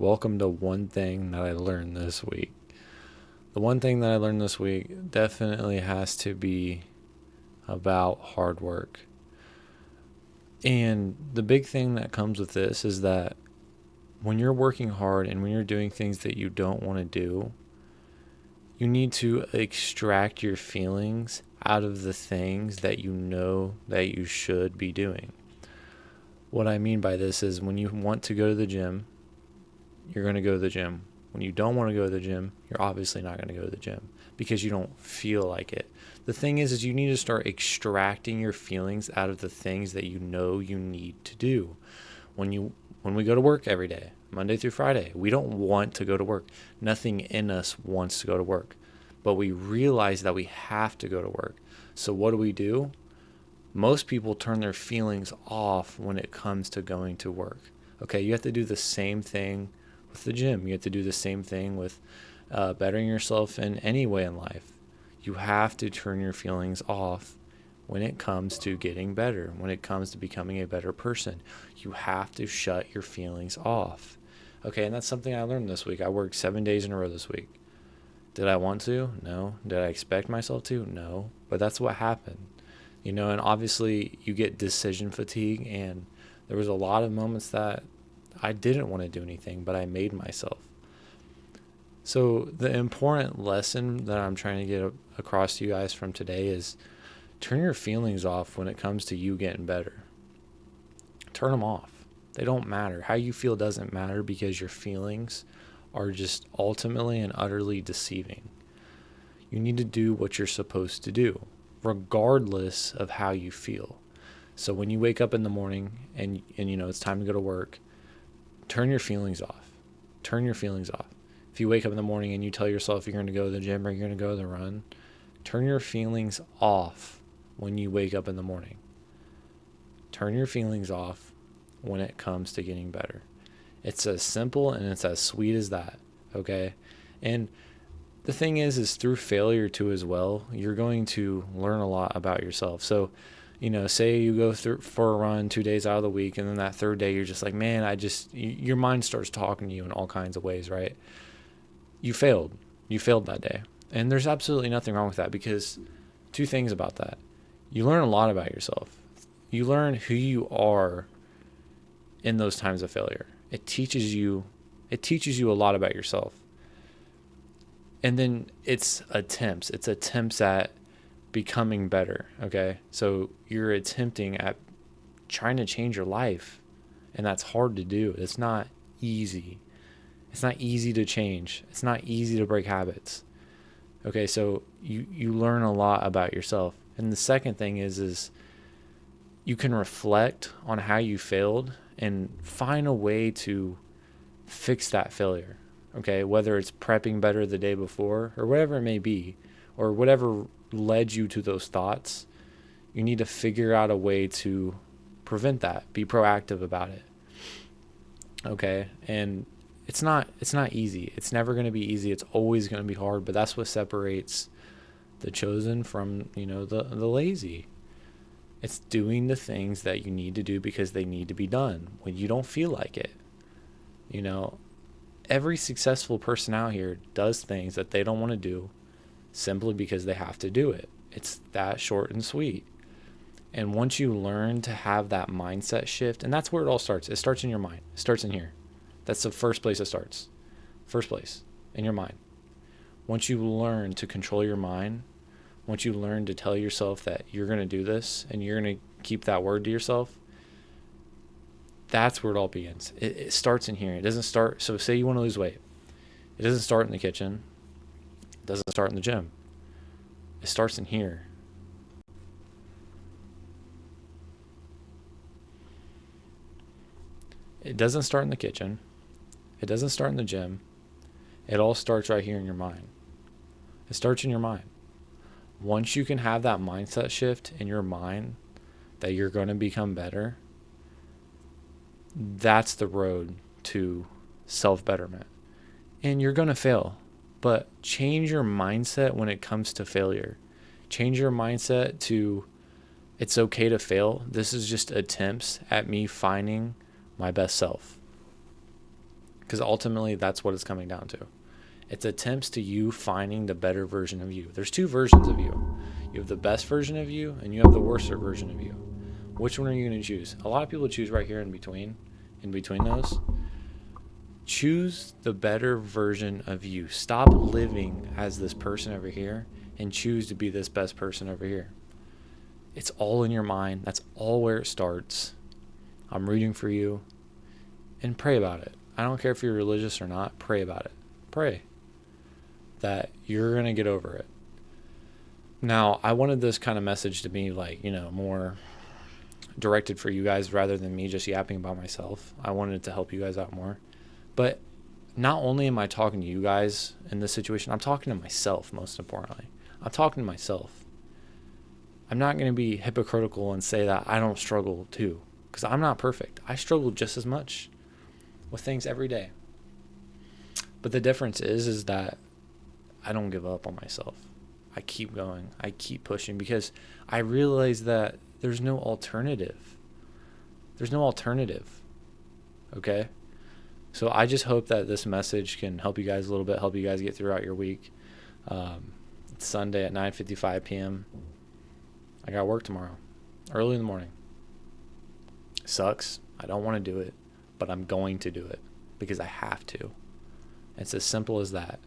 Welcome to one thing that I learned this week. The one thing that I learned this week definitely has to be about hard work. And the big thing that comes with this is that when you're working hard and when you're doing things that you don't want to do, you need to extract your feelings out of the things that you know that you should be doing. What I mean by this is when you want to go to the gym, you're going to go to the gym. When you don't want to go to the gym, you're obviously not going to go to the gym because you don't feel like it. The thing is you need to start extracting your feelings out of the things that you know you need to do. When we go to work every day, Monday through Friday, we don't want to go to work. Nothing in us wants to go to work, but we realize that we have to go to work. So what do? Most people turn their feelings off when it comes to going to work. Okay, you have to do the same thing with the gym. You have to do the same thing with bettering yourself in any way in life. You have to turn your feelings off when it comes to getting better, when it comes to becoming a better person. You have to shut your feelings off. Okay, and that's something I learned this week. I worked 7 days in a row this week. Did I want to? No. Did I expect myself to? No. But that's what happened. And obviously you get decision fatigue, and there was a lot of moments that I didn't want to do anything, but I made myself. So the important lesson that I'm trying to get across to you guys from today is turn your feelings off when it comes to you getting better. Turn them off. They don't matter. How you feel doesn't matter because your feelings are just ultimately and utterly deceiving. You need to do what you're supposed to do, regardless of how you feel. So when you wake up in the morning and it's time to go to work, turn your feelings off. Turn your feelings off. If you wake up in the morning and you tell yourself you're going to go to the gym or you're going to go to the run, turn your feelings off when you wake up in the morning. Turn your feelings off when it comes to getting better. It's as simple and it's as sweet as that, okay? And the thing is through failure too as well, you're going to learn a lot about yourself. So, say you go through for a run 2 days out of the week, and then that third day you're just like, man, your mind starts talking to you in all kinds of ways, right? You failed that day. And there's absolutely nothing wrong with that, because two things about that. You learn a lot about yourself. You learn who you are in those times of failure. It teaches you a lot about yourself. And then it's attempts at becoming better. Okay. So you're attempting at trying to change your life, and that's hard to do. It's not easy. It's not easy to change. It's not easy to break habits. Okay. So you learn a lot about yourself. And the second thing is you can reflect on how you failed and find a way to fix that failure. Okay, whether it's prepping better the day before or whatever it may be, or whatever led you to those thoughts, you need to figure out a way to prevent that. Be proactive about it. Okay, and it's not easy. It's never going to be easy. It's always going to be hard, but that's what separates the chosen from, the lazy. It's doing the things that you need to do because they need to be done when you don't feel like it. Every successful person out here does things that they don't want to do simply because they have to do it. It's that short and sweet. And once you learn to have that mindset shift, and that's where it all starts. It starts in your mind. It starts in here. That's the first place it starts. First place, in your mind. Once you learn to control your mind, once you learn to tell yourself that you're going to do this and you're going to keep that word to yourself, that's where it all begins. It starts in here. It doesn't start. So say you want to lose weight. It doesn't start in the kitchen. It doesn't start in the gym. It starts in here. It doesn't start in the kitchen. It doesn't start in the gym. It all starts right here in your mind. It starts in your mind. Once you can have that mindset shift in your mind that you're going to become better, that's the road to self-betterment. And you're going to fail, but change your mindset when it comes to failure. Change your mindset to it's okay to fail. This is just attempts at me finding my best self. Because ultimately, that's what it's coming down to. It's attempts to you finding the better version of you. There's two versions of you. You have the best version of you, and you have the worst version of you. Which one are you going to choose? A lot of people choose right here in between those. Choose the better version of you. Stop living as this person over here and choose to be this best person over here. It's all in your mind. That's all where it starts. I'm rooting for you. And pray about it. I don't care if you're religious or not. Pray about it. Pray that you're going to get over it. Now, I wanted this kind of message to be like, more directed for you guys rather than me just yapping about myself. I wanted to help you guys out more. But not only am I talking to you guys in this situation, I'm talking to myself, most importantly. I'm talking to myself. I'm not going to be hypocritical and say that I don't struggle too, because I'm not perfect. I struggle just as much with things every day. But the difference is that I don't give up on myself. I keep going. I keep pushing because I realize that there's no alternative. There's no alternative. Okay? So I just hope that this message can help you guys a little bit, help you guys get throughout your week. It's Sunday at 9:55 p.m. I got work tomorrow, early in the morning. Sucks. I don't want to do it, but I'm going to do it because I have to. It's as simple as that.